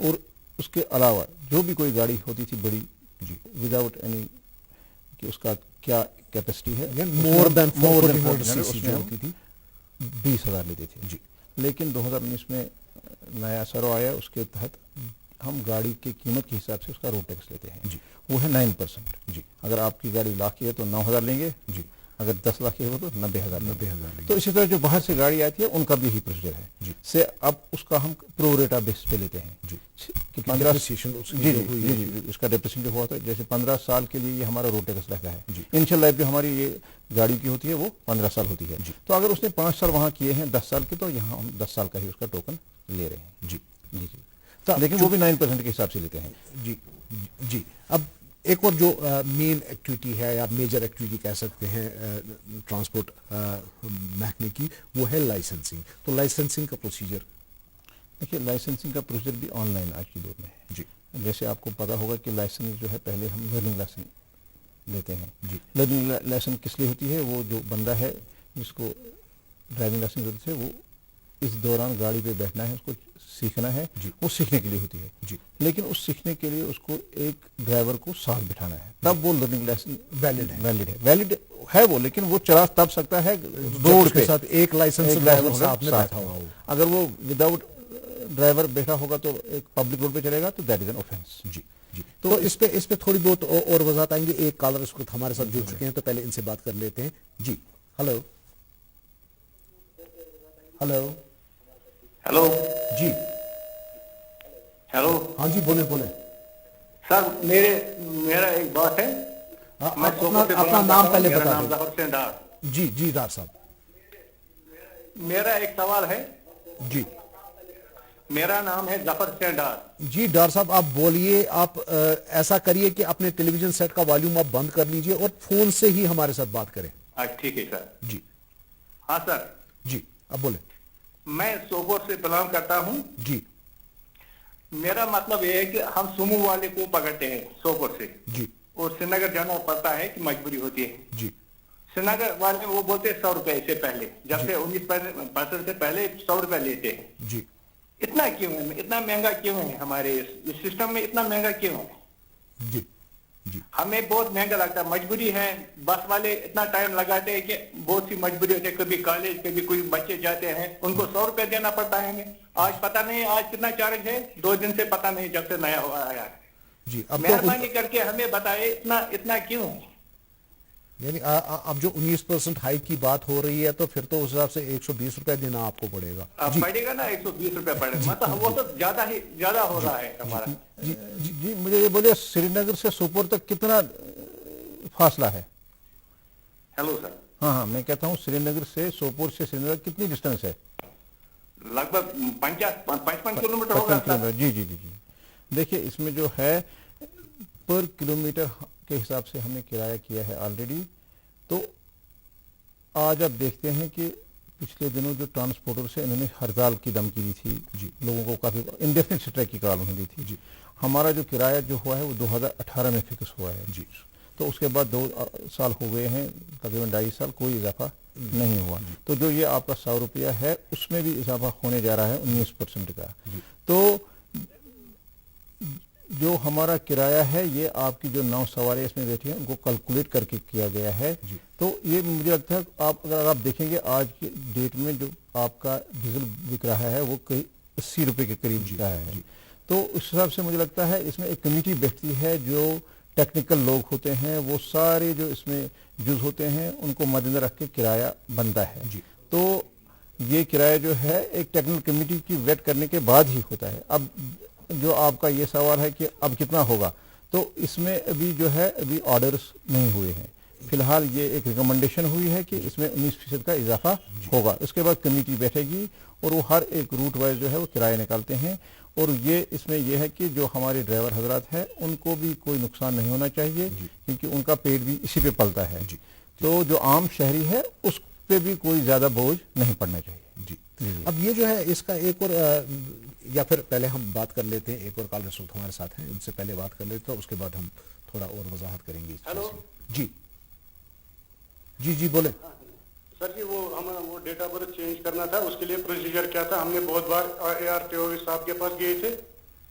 اور اس کے علاوہ جو بھی کوئی گاڑی ہوتی تھی بڑی جی وداؤٹ اینی کہ اس کا کیا کیپیسٹی ہے مور دین 400 اس میں ہوتی تھی 20,000 لیتے تھے جی. لیکن 2019 میں نیا سرو آیا, اس کے تحت ہم گاڑی کی قیمت کے حساب سے اس کا روڈ ٹیکس لیتے ہیں جی. وہ ہے 9%. جی. اگر آپ کی گاڑی لاکھ کی ہے تو 9,000 لیں گے جی. اگر 10 لاکھ کی ہے تو 90,000 لیں گے. تو اسی طرح جو باہر سے گاڑی آتی ہے ان کا بھی یہی پروسیجر ہے جی. سے اب اس کا ہم پرو ریٹا بیس پہ لیتے ہیں جی. کہ 15 جی اس کا ڈیپریسیشن جو ہوا تھا جیسے 15 سال کے لیے یہ ہمارا روڈ ٹیکس رہتا ہے جی. انشیل لائف جو ہماری یہ گاڑی کی ہوتی ہے وہ 15 سال ہوتی ہے جی. تو اگر اس نے 5 سال وہاں کیے ہیں 10 سال کے تو یہاں ہم 10 سال کا ہی اس کا ٹوکن لے رہے ہیں جی جی جی. لیکن وہ بھی 9% کے حساب سے لیتے ہیں جی جی. اب ایک اور جو مین ایکٹیویٹی ہے یا میجر ایکٹیویٹی کہہ سکتے ہیں ٹرانسپورٹ محکمے کی, وہ ہے لائسنسنگ. تو لائسنسنگ کا پروسیجر دیکھیے, لائسنسنگ کا پروسیجر بھی آن لائن آج کی دور میں ہے جی. جیسے آپ کو پتا ہوگا کہ لائسنس جو ہے پہلے ہم لرننگ لائسنس لیتے ہیں جی. لرننگ لائسنس کس لیے ہوتی ہے, وہ جو بندہ ہے جس کو ڈرائیونگ لائسنس ہوتی ہے وہ اس دوران گاڑی پہ بیٹھنا ہے, اس کو سیکھنا ہے جی. وہ سیکھنے کے لیے ہوتی ہے جی. لیکن اس سیکھنے کے لیے اس کو ایک ڈرائیور کو ساتھ بٹھانا ہے تب وہ لرننگ لائسنس ویلڈ ہے وہ, لیکن وہ چلا تب سکتا ہے روڈ کے ساتھ ایک لائسنس ڈرائیور ساتھ میں بیٹھا ہوا ہو. اگر وہ وداؤٹ ڈرائیور بیٹھا ہوگا تو ایک پبلک روڈ پہ چلے گا تو دیٹ از این اوفینس. جی جی. تو اس پہ تھوڑی بہت اور وضاحت آئیں گے. ایک کالر اس وقت ہمارے ساتھ جڑ چکے ہیں تو پہلے ان سے بات کر لیتے ہیں. جی ہلو ہلو ہیلو جی. ہیلو ہاں جی بولیں سر. میرا ایک بات ہے, اپنا نام پہلے بتا دیں. ظفر حسین ڈار. جی جی ڈار صاحب. میرا ایک سوال ہے. جی. میرا نام ہے ظفر حسین ڈار. جی ڈار صاحب آپ بولیے. آپ ایسا کریے کہ اپنے ٹیلی ویژن سیٹ کا والیوم آپ بند کر لیجئے اور فون سے ہی ہمارے ساتھ بات کریں. ٹھیک ہے سر. جی. ہاں سر. جی اب بولیں. میں سوپور سے بلانگ کرتا ہوں. جی. میرا مطلب یہ ہے کہ ہم سومو والے کو پکڑتے ہیں سوپور سے. جی. اور سری نگر جانا پڑتا ہے کہ مجبوری ہوتی ہے. جی. سری نگر والے وہ بولتے ہیں 100 روپے سے پہلے, جب سے 19% سے پہلے 100 روپے لیتے ہیں. جی. اتنا کیوں ہے, اتنا مہنگا کیوں ہے ہمارے اس سسٹم میں, اتنا مہنگا کیوں ہے؟ جی جی. ہمیں بہت مہنگا لگتا ہے, مجبوری ہے. بس والے اتنا ٹائم لگاتے ہیں کہ بہت سی مجبوری ہوتی ہے, کبھی کالج کبھی کوئی بچے جاتے ہیں ان کو 100 روپے دینا پڑتا ہے ہمیں. آج پتہ نہیں آج کتنا چارج ہے, 2 دن سے پتہ نہیں جب سے نیا ہوا آیا ہے. جی. مہربانی کر کے ہمیں بتائے اتنا کیوں. یعنی اب جو 19% ہائیک کی بات ہو رہی ہے تو پھر تو اس حساب سے 120 روپے دینا آپ کو پڑے گا. پڑے گا نا, 120 روپے پڑے گا. مطلب وہ تو زیادہ ہو رہا ہے ہمارا. جی مجھے یہ بولیے سری نگر سے سوپور تک کتنا فاصلہ ہے؟ Hello sir. ہاں میں کہتا ہوں سری نگر سے سوپور سے سری نگر کتنی ڈسٹینس ہے؟ لگ بھگ 55 کلومیٹر ہوگا. جی جی جی جی. دیکھیے اس میں جو ہے پر کلومیٹر کے حساب سے ہم نے کرایہ کیا ہے آلریڈی. تو آج آپ دیکھتے ہیں کہ پچھلے دنوں جو ٹرانسپورٹر سے انہوں نے ہڑتال کی دھمکی دی تھی جی, لوگوں کو کافی انڈیفینٹ اسٹرائک کی کال انہوں نے دی تھی جی. ہمارا جو کرایہ جو ہوا ہے وہ 2018 میں فکس ہوا ہے جی. تو اس کے بعد 2 سال ہو گئے ہیں, تقریباً 2.5 سال کوئی اضافہ نہیں ہوا. تو جو یہ آپ کا 100 روپیہ ہے اس میں بھی اضافہ ہونے جا رہا ہے 19% کا. تو جو ہمارا کرایہ ہے یہ آپ کی جو 9 سواریں اس میں بیٹھی ہیں ان کو کیلکولیٹ کر کے کیا گیا ہے جی. تو یہ مجھے لگتا ہے اگر آپ دیکھیں گے آج کی ڈیٹ میں جو آپ کا ڈیزل بک رہا ہے وہ کئی 80 روپے کے قریب بک رہا ہے. تو اس حساب سے مجھے لگتا ہے اس میں ایک کمیٹی بیٹھتی ہے, جو ٹیکنیکل لوگ ہوتے ہیں وہ سارے جو اس میں جز ہوتے ہیں ان کو مد نظر رکھ کے کرایہ بنتا ہے جی. تو یہ کرایہ جو ہے ایک ٹیکنیکل کمیٹی کی ویٹ کرنے کے بعد ہی ہوتا ہے. اب جو آپ کا یہ سوال ہے کہ اب کتنا ہوگا, تو اس میں ابھی جو ہے ابھی آرڈرز نہیں ہوئے ہیں. فی الحال یہ ایک ریکمنڈیشن ہوئی ہے کہ اس میں 19% کا اضافہ ہوگا. اس کے بعد کمیٹی بیٹھے گی اور وہ ہر ایک روٹ وائز جو ہے وہ کرایہ نکالتے ہیں. اور یہ اس میں یہ ہے کہ جو ہمارے ڈرائیور حضرات ہیں ان کو بھی کوئی نقصان نہیں ہونا چاہیے کیونکہ ان کا پیٹ بھی اسی پہ پلتا ہے. تو جو عام شہری ہے اس پہ بھی کوئی زیادہ بوجھ نہیں پڑنا چاہیے. جی. اب یہ جو ہے اس کا ایک اور یا پھر پہلے ہم بات کر لیتے ہیں, ایک اور کال رسول ہمارے ساتھ ہیں, ان سے پہلے بات کر لیتے ہیں اس کے بعد ہم تھوڑا اور وضاحت کریں گے. ہیلو جی جی جی بولیں. سر جی وہ ڈیٹ آف برتھ چینج کرنا تھا, اس کے لیے پروسیجر کیا تھا؟ ہم نے بہت بار ARTO صاحب کے پاس گئے تھے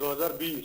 2020।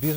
20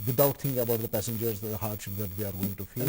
without thinking about the passengers, the hardship that they are going to feel,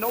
9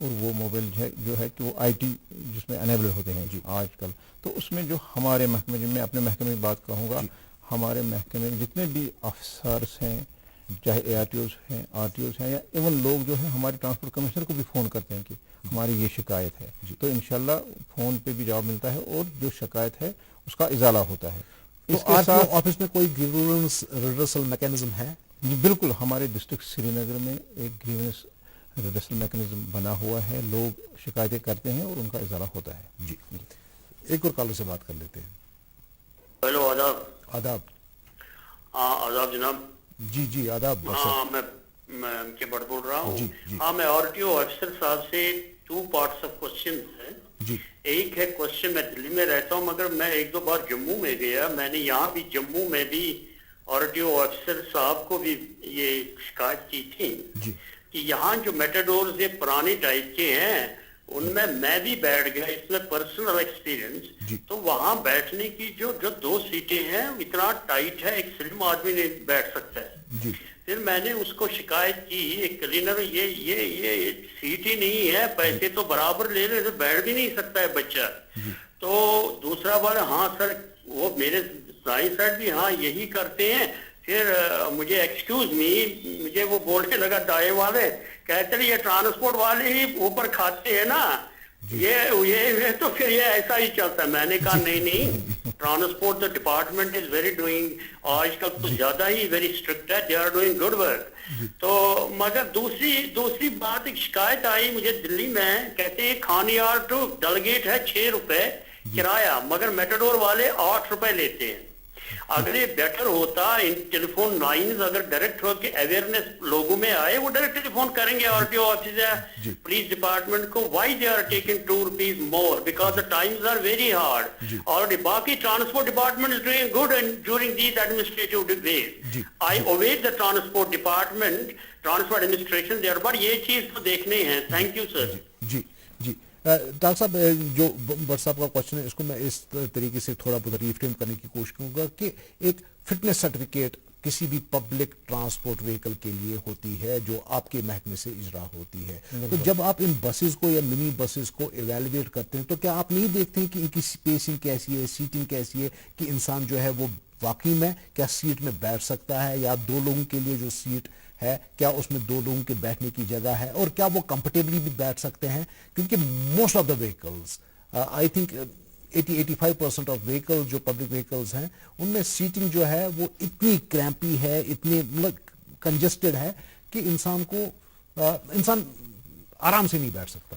اور وہ موبائل جو ہے کہ وہ IT جس میں انیبل ہوتے ہیں آج کل. تو اس میں جو ہمارے محکمے میں اپنے محکمے کی بات کہوں گا, ہمارے محکمے میں جتنے بھی آفیسرس ہیں, چاہے ARTOs ہیں, RTOs ہیں, یا ایون لوگ جو ہیں ہمارے ٹرانسپورٹ کمشنر کو بھی فون کرتے ہیں کہ ہماری یہ شکایت ہے, تو انشاءاللہ فون پہ بھی جواب ملتا ہے اور جو شکایت ہے اس کا ازالہ ہوتا ہے. اس کے ساتھ آفس میں کوئی گریونس ریڈرسل میکینزم ہے؟ جی بالکل, ہمارے ڈسٹرکٹ سری نگر میں ایک گریونس ریڈرسل میکینزم بنا ہوا ہے, لوگ شکایتیں کرتے ہیں اور ان کا ازالہ ہوتا ہے. جی, ایک اور کالر سے بات کر لیتے ہیں. ہیلو, آداب. آداب. ہاں آداب جناب. جی جی آداب. ہاں میں کے بڑھ بول رہا ہوں. جی. ہاں میں RTO افسر صاحب سے 2 parts آف کوشچن ہیں. جی. ایک ہے کوشچن, میں دلی میں رہتا ہوں مگر میں 1-2 بار جموں میں گیا, میں نے یہاں بھی جموں میں بھی RTO افسر صاحب کو بھی یہ شکایت کی تھی کہ یہاں جو میٹاڈورز یہ پرانے ٹائپ کے ہیں ان میں بھی بیٹھ گیا, اس میں پرسنل ایکسپیرینس. تو وہاں بیٹھنے کی جو 2 سیٹیں ہیں اتنا ٹائٹ ہے, ایک سلم آدمی نہیں بیٹھ سکتا ہے. پھر میں نے اس کو شکایت کی, ایک کلینر, یہ سیٹ ہی نہیں ہے, پیسے تو برابر لے رہے تو بیٹھ بھی نہیں سکتا ہے بچہ. تو دوسرا بار ہاں سر, وہ میرے دائیں سائڈ بھی ہاں یہی کرتے ہیں. پھر مجھے ایکسکیوز می, مجھے وہ بولنے لگا دائیں والے, کہتے ہیں یہ ٹرانسپورٹ والے ہی اوپر کھاتے ہیں نا, یہ تو پھر یہ ایسا ہی چلتا ہے. میں نے کہا نہیں, transport department is very doing, آج کل تو زیادہ ہی ویری اسٹرکٹ ہے, they are doing good work. تو مگر دوسری بات, ایک شکایت آئی مجھے دلی میں, کہتے ہیں کھانیار ٹو ڈلگیٹ ہے 6 روپے کرایہ, مگر میٹاڈور والے 8 روپے لیتے ہیں. اگر یہ بیٹر ہوتا, ان ٹیلی فون لائنز اگر ڈائریکٹ ہو کے اویئرنیس لوگوں میں آئے, وہ ڈائریکٹ ٹیلی فون کریں گے RTO آفس ہے پولیس ڈپارٹمنٹ کو, why they are taking 2 rupees more, because the times are very hard. اور باقی transport department is doing good during these administrative ways. I await the transport department, transport administration there, but یہ چیز تو دیکھنے ہیں. Thank you sir. جی. Doctor صاحب, جو بٹ صاحب کا کوشچن ہے اس کو میں اس طریقے سے تھوڑا بہت ریفریم کرنے کی کوشش کروں گا کہ ایک فٹنس سرٹیفکیٹ کسی بھی پبلک ٹرانسپورٹ وہیکل کے لیے ہوتی ہے جو آپ کے محکمے سے اجرا ہوتی ہے. تو جب آپ ان بسز کو یا منی بسز کو ایویلویٹ کرتے ہیں تو کیا آپ نہیں دیکھتے ہیں کہ ان کی سپیسنگ کیسی ہے, سیٹنگ کیسی ہے, کہ انسان جو ہے وہ واقعی میں کیا سیٹ میں بیٹھ سکتا ہے, یا 2 لوگوں کے لیے جو سیٹ ہے کیا اس میں 2 لوگوں کے بیٹھنے کی جگہ ہے, اور کیا وہ کمفرٹیبلی بھی بیٹھ سکتے ہیں؟ کیونکہ most of the vehicles, I think 80-85% of vehicle جو پبلک وہیکلز ہیں ان میں سیٹنگ جو ہے وہ اتنی کریمپی ہے, اتنی کنجسٹڈ ہے کہ انسان آرام سے نہیں بیٹھ سکتا.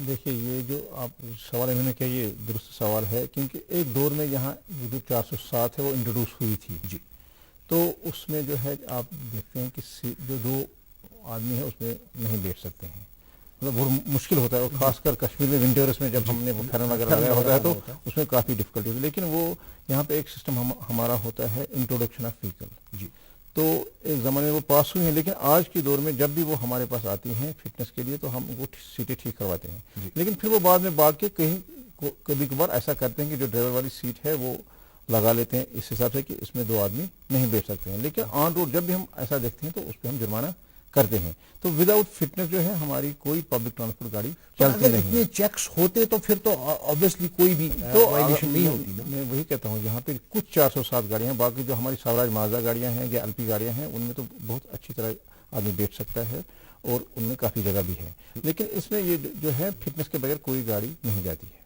دیکھیے, یہ جو آپ سوال انہوں نے کیا, یہ درست سوال ہے, کیونکہ ایک دور میں یہاں جو 407 ہے وہ انٹروڈیوس ہوئی تھی. تو اس میں جو ہے آپ دیکھتے ہیں کہ جو 2 آدمی ہیں اس میں نہیں بیٹھ سکتے ہیں, مطلب بہت مشکل ہوتا ہے, اور خاص کر کشمیر میں ونٹرس میں جب ہم نے وہ پھیرن وغیرہ لگایا ہوتا ہے تو اس میں کافی ڈفیکلٹی ہوتی ہے. لیکن وہ یہاں پہ ایک سسٹم ہمارا ہوتا ہے انٹروڈکشن آف وہیکل. تو ایک زمانے میں وہ پاس ہوئی ہیں, لیکن آج کے دور میں جب بھی وہ ہمارے پاس آتی ہیں فٹنس کے لیے تو ہم وہ سیٹیں ٹھیک کرواتے ہیں. لیکن پھر وہ بعد میں بھاگ کے کبھی کبھار ایسا کرتے ہیں کہ جو ڈرائیور والی سیٹ ہے وہ لگا لیتے ہیں اس حساب سے کہ اس میں 2 آدمی نہیں بیٹھ سکتے ہیں. لیکن آن روڈ جب بھی ہم ایسا دیکھتے ہیں تو اس پہ ہم جرمانہ کرتے ہیں. تو وداؤٹ فٹنس جو ہے ہماری کوئی پبلک ٹرانسپورٹ گاڑی چلتی نہیں. اتنے چیکس ہوتے تو پھر تو obviously کوئی بھی وائلیشن نہیں ہوتی. میں وہی کہتا ہوں, یہاں پہ کچھ 407 گاڑیاں ہیں, باقی جو ہماری سوراج مازدا گاڑیاں ہیں یا LP گاڑیاں ہیں ان میں تو بہت اچھی طرح آدمی بیٹھ سکتا ہے اور ان میں کافی جگہ بھی ہے. لیکن اس میں یہ جو ہے فٹنس کے بغیر کوئی گاڑی نہیں جاتی ہے.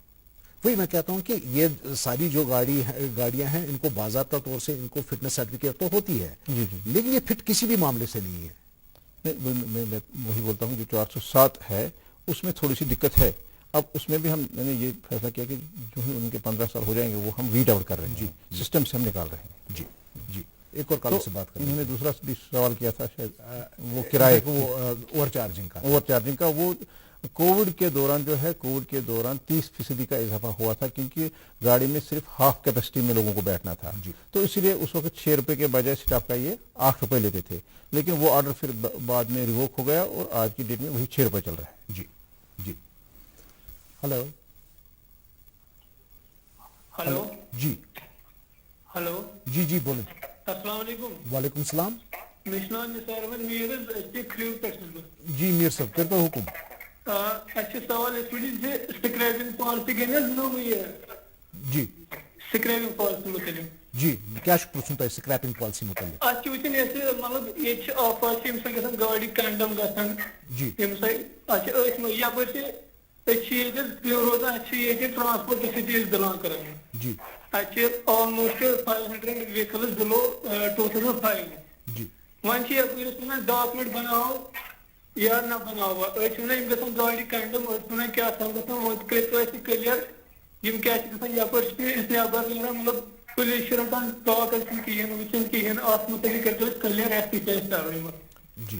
وہی میں کہتا ہوں کہ یہ ساری جو گاڑیاں ہیں ان کو باضابطہ طور سے ان کو فٹنس سرٹیفکیٹ تو ہوتی ہے, لیکن یہ فٹ کسی بھی معاملے سے نہیں ہے. میں وہی بولتا ہوں, جو 407 ہے اس میں تھوڑی سی دقت ہے. اب اس میں بھی میں نے یہ فیصلہ کیا کہ جو ہی ان کے 15 سال ہو جائیں گے وہ ہم ویٹ آؤٹ کر رہے ہیں, سسٹم سے ہم نکال رہے ہیں. جی. ایک اور کالر سے بات کریں. انہوں نے دوسرا بھی سوال کیا تھا شاید, وہ کرائے اوور چارجنگ کا. وہ کووڈ کے دوران 30% کا اضافہ ہوا تھا, کیونکہ گاڑی میں صرف ہاف کیپیسٹی میں لوگوں کو بیٹھنا تھا. تو اسی لیے اس وقت 6 روپے کے بجائے اسٹاف کا یہ 8 روپے لیتے تھے. لیکن وہ آرڈر پھر بعد میں ریووک ہو گیا اور آج کی ڈیٹ میں وہی 6 روپے چل رہا ہے. جی. ہلو. جی بولیں. السلام علیکم. وعلیکم السلام. مشنان نثار احمد میر کریو پہ. جی میر صاحب کرتا حکم. اچھا سوال اس میں سکریپنگ پالیسی گئی نا یہ جی سکریپنگ پالیسی متعلق جی کیا پرسن تہ سکریپنگ پالیسی متعلق اتھ وچن مطلب یہ آفر یم سا گھن گاڑی کنڈم گھن جی یم سا اچھا یپر روزان ٹرانسپورٹ سٹی بلانگ کران جی آلموسٹ 500 ویکلز بلو 2005 جی ون ون ڈاکومنٹ بناو یا نہ بناو ونان گھن گاڑی کنڈم ونان کیا کرو کلیئر یم کیا یپر نیبر نیران مطلب پولیس رٹان کاغذ کہین وچن کہین ات متعلق کرو کلیئر ایکسرسائز کروی جی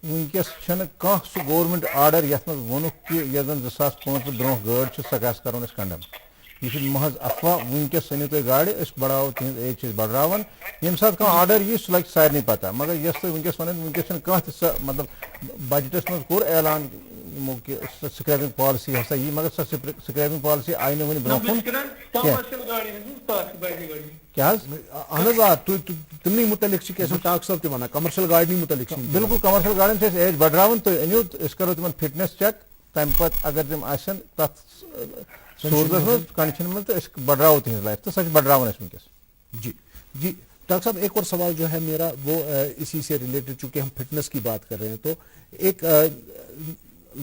ونکس کھانا سہ گورمنٹ آرڈر یت مز وونک کہ یس زن 2005 برو گاڑ سہ گھس کرون کنڈم یہ محض افواہ ونکس ؤنو تھی گاڑی بڑھاو تہذ ایج بڑھراون یم سات کھانا آرڈر یہ سہ لگہ سارے پتہ مگر یس تھی ونکس ون ونکس کھانا سہ مطلب بجٹس مز کور اعلان کہ سکریپنگ پالیسی ہسا یہ مگر سہ سکریپنگ پالیسی آئی نا ون برو کیا اہن آ تمنی متعلق ٹاک صاحب تہ ونان کمرشل گاڑی متعلق بالکل کمرشل گاڑین سے ایج بڑھراون تو انیو اس کرو تمن فٹنس چیک تمہ پتہ اگر تم آسن تت صورتس مز کنڈیشن مز تو بڑھراو تہذ لائف تو سہ بڑھراون ونکس جی جی ڈاکٹر صاحب ایک اور سوال جو ہے میرا وہ اسی سے ریلیٹڈ چونکہ ہم فٹنس کی بات کر رہے ہیں تو ایک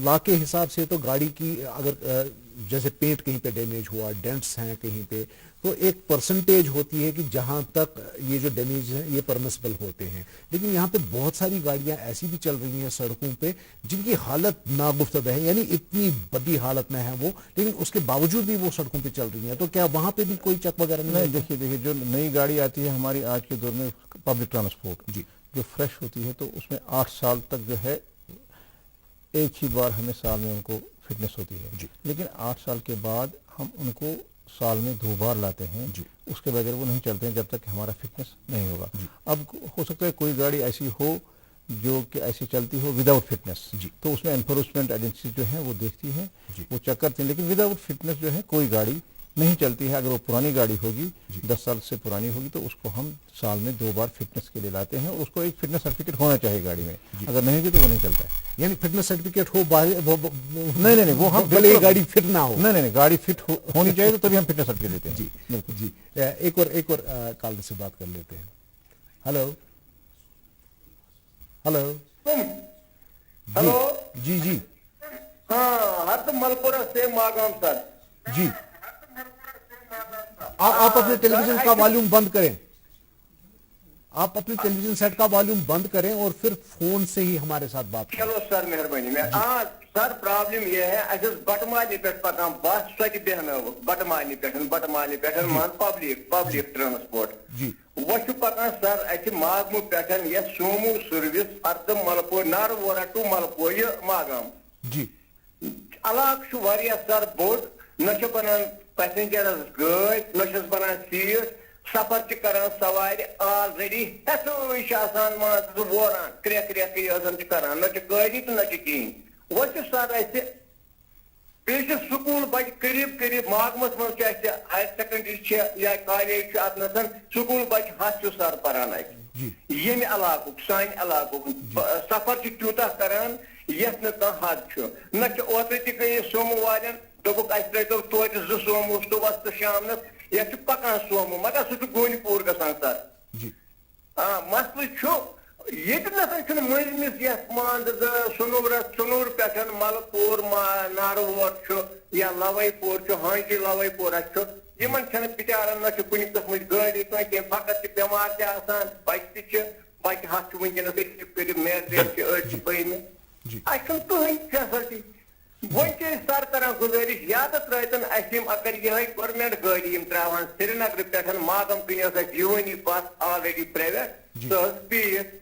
لا کے حساب سے تو گاڑی کی اگر جیسے پینٹ کہیں پہ ڈیمیج ہوا ڈینٹس ہیں کہیں پہ تو ایک پرسنٹیج ہوتی ہے کہ جہاں تک یہ جو ڈیمیج ہیں یہ پرمسبل ہوتے ہیں لیکن یہاں پہ بہت ساری گاڑیاں ایسی بھی چل رہی ہیں سڑکوں پہ جن کی حالت ناگفتگو ہے یعنی اتنی بدی حالت میں ہے وہ لیکن اس کے باوجود بھی وہ سڑکوں پہ چل رہی ہیں تو کیا وہاں پہ بھی کوئی چیک وغیرہ نہیں؟ دیکھیے جو نئی گاڑی آتی ہے ہماری آج کے دور میں پبلک ٹرانسپورٹ جی جو فریش ہوتی ہے تو اس میں 8 سال تک جو ہے ایک ہی بار ہمیں سال میں ان کو فٹنس ہوتی ہے جی لیکن 8 سال کے بعد ہم ان کو سال میں 2 بار لاتے ہیں جی اس کے بغیر وہ نہیں چلتے ہیں جب تک کہ ہمارا فٹنس نہیں ہوگا جی اب ہو سکتا ہے کوئی گاڑی ایسی ہو جو کہ ایسی چلتی ہو وداؤٹ فٹنس جی تو اس میں انفورسمنٹ ایجنسی جو ہیں وہ دیکھتی ہیں جی وہ چیک کرتی ہیں لیکن وداؤٹ فٹنس جو ہے کوئی گاڑی نہیں چلتی ہے اگر وہ پرانی گاڑی ہوگی 10 سال سے پرانی ہوگی تو اس کو ہم سال میں 2 بار فٹنس کے لیے لاتے ہیں اور اس کو ایک فٹنس سرٹیفکیٹ ہونا چاہیے گاڑی میں اگر نہیں ہوگی تو وہ نہیں چلتا ہے یعنی فٹنس سرٹیفکیٹ ہو نہیں وہ ہم گاڑی فٹ نہ ہو نہیں گاڑی فٹ ہونی چاہیے تو تبھی ہم فٹنس سرٹیفکیٹ دیتے ہیں جی بالکل جی ایک اور کال سے بات کر لیتے ہیں ہلو ہلو ہلو جی جی ہاں ہر ملپورہ سے ماگام سر جی آپ اپنے ٹیلی ویژن کا والیوم بند کریں آپ اپنے ٹیلی ویژن سیٹ کا والیوم بند کریں اور پھر فون سے ہی ہمارے ساتھ بات کریں چلو سر مہربانی میں سر پرابلم یہ ہے اچھا بٹمالی پہ پکان بس سو بہن بٹمالی پہ مان پبلک ٹرانسپورٹ جی وہ پکان سر اتہ ماگمہ پہ یہ سومو سروس ارد ملپور ناروورہ ٹو ملپور یہ ماگام جی علاقہ سر بوڑ نہ بنان پیسنجرس گاڑی نہ بنان سیٹ سفر کران سوارِ آلریڈی ہسان مان ووران کران کران نہ گاڑی تو نہ کہین وہ سر اسہ بیٚیہِ چھِ سکوٗل بچہ قریب ماگمس منٛز چھِ اسہِ ہایر سیکنڈری چھِ یا کالیج چھُ اتنس سکوٗل بچہ 100 چھُ سر پران اتہِ ییٚمہِ علاقُک سانہِ علاقُک سفر چھُ تیوٗتاہ کران یتھ نہٕ کانٛہہ حد چھُ نہ چھِ اوترٕ تہِ گٔیے سومو والٮ۪ن دوٚپُکھ اسہِ ترٛٲیتو توتہِ 2 سومو صُبحس تہٕ شامنس یتھ چھُ پکان سومو مگر سُہ چھُ گونہِ پوٗر گژھان سر مسلہٕ چھُ ییٚتہِ نسن چھُنہٕ مٔنٛزمِس یتھ مان ژٕ پٮ۪ٹھ ملپور ناروور چھُ یا لوے پور چھُ ہانٛجی لوے پورہ چھُ یِمن چھنہٕ بِچارن نہ چھِ کُنہِ قٕسمٕچ گٲڑی کینٛہہ فقط چھِ بٮ۪مار تہِ آسان بچہِ تہِ چھِ بچہِ 100 چھِ وٕنکیٚنس کٔرِتھ میٹرک چھِ أڑۍ چھِ 2مہِ اسہِ چھُنہٕ کٕہٕنۍ فیسلٹی وۄنۍ چھِ أسۍ سر کران گُزٲرِش یا تہٕ ترٛٲیتن اسہِ یِم اگر یِہے گورمینٹ گٲڑی یِم ترٛاوہن سرینگرٕ پٮ۪ٹھ ماگم کِنۍ ٲس اسہِ یوٲنی بس آلریڈی پرٛایویٹ سۄ ٲس بِہِتھ